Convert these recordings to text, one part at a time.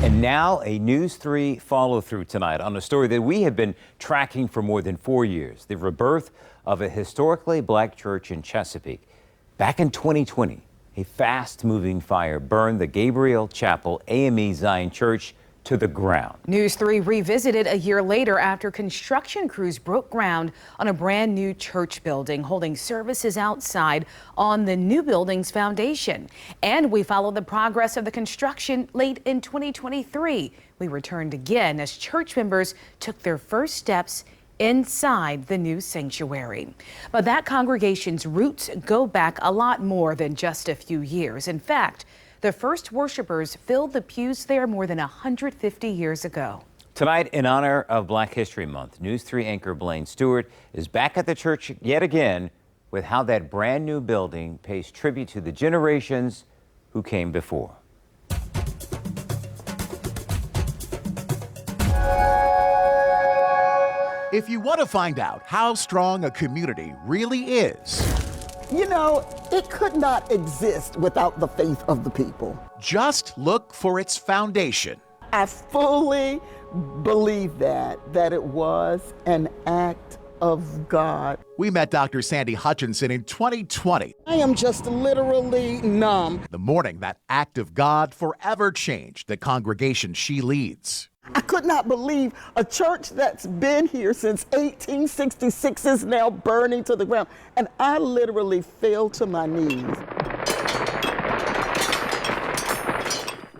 And now a News 3 follow-through tonight on a story that we have been tracking for more than 4 years, the rebirth of a historically black church in Chesapeake. Back in 2020, a fast-moving fire burned the Gabriel Chapel A.M.E. Zion Church to the ground. News 3 revisited a year later after construction crews broke ground on a brand new church building, holding services outside on the new building's foundation. And we followed the progress of the construction late in 2023. We returned again as church members took their first steps inside the new sanctuary. But that congregation's roots go back a lot more than just a few years. In fact, the first worshipers filled the pews there more than 150 years ago. Tonight, in honor of Black History Month, News 3 anchor Blaine Stewart is back at the church yet again with how that brand new building pays tribute to the generations who came before. If you want to find out how strong a community really is, you know, it could not exist without the faith of the people. Just look for its foundation. I fully believe that it was an act of God. We met Dr. Sandy Hutchinson in 2020. I am just literally numb. The morning that act of God forever changed the congregation she leads. I could not believe a church that's been here since 1866 is now burning to the ground. And I literally fell to my knees.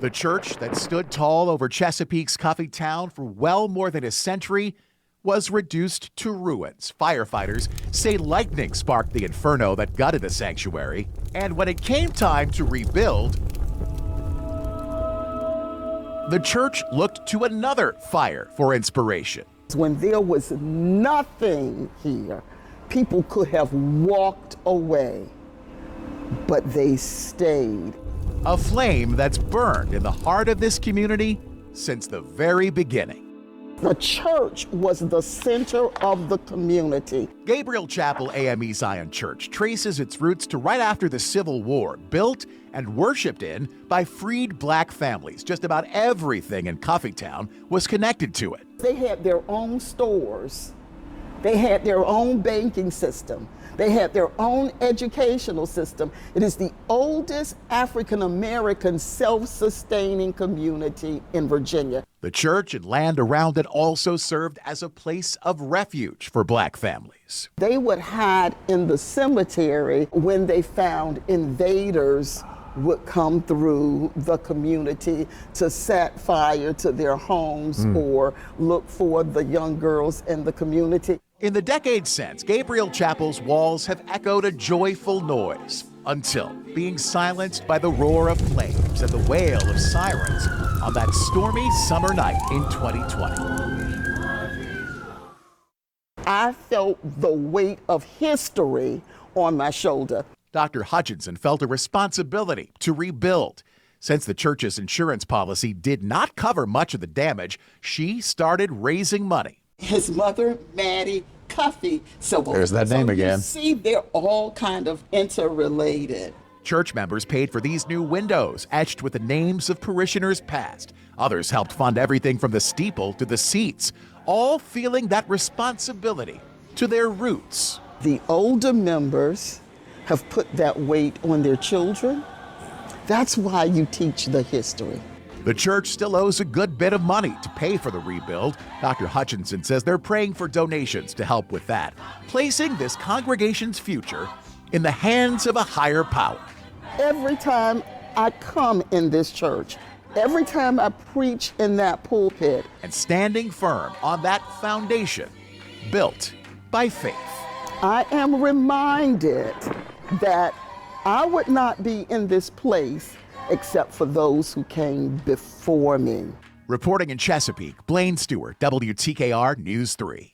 The church that stood tall over Chesapeake's Coffee Town for well more than a century was reduced to ruins. Firefighters say lightning sparked the inferno that gutted the sanctuary. And when it came time to rebuild, the church looked to another fire for inspiration. When there was nothing here, people could have walked away, but they stayed. A flame that's burned in the heart of this community since the very beginning. The church was the center of the community. Gabriel Chapel A.M.E. Zion Church traces its roots to right after the Civil War, built and worshiped in by freed black families. Just about everything in Coffeetown was connected to it. They had their own stores. They had their own banking system. They had their own educational system. It is the oldest African-American self-sustaining community in Virginia. The church and land around it also served as a place of refuge for black families. They would hide in the cemetery when they found invaders would come through the community to set fire to their homes or look for the young girls in the community. In the decades since, Gabriel Chapel's walls have echoed a joyful noise until being silenced by the roar of flames and the wail of sirens on that stormy summer night in 2020. I felt the weight of history on my shoulder. Dr. Hutchinson felt a responsibility to rebuild. Since the church's insurance policy did not cover much of the damage, she started raising money. His mother, Maddie Cuffey. So there's that name again. You see, they're all kind of interrelated. Church members paid for these new windows, etched with the names of parishioners past. Others helped fund everything from the steeple to the seats, all feeling that responsibility to their roots. The older members have put that weight on their children. That's why you teach the history. The church still owes a good bit of money to pay for the rebuild. Dr. Hutchinson says they're praying for donations to help with that, placing this congregation's future in the hands of a higher power. Every time I come in this church, every time I preach in that pulpit, and standing firm on that foundation built by faith, I am reminded that I would not be in this place except for those who came before me. Reporting in Chesapeake, Blaine Stewart, WTKR News 3.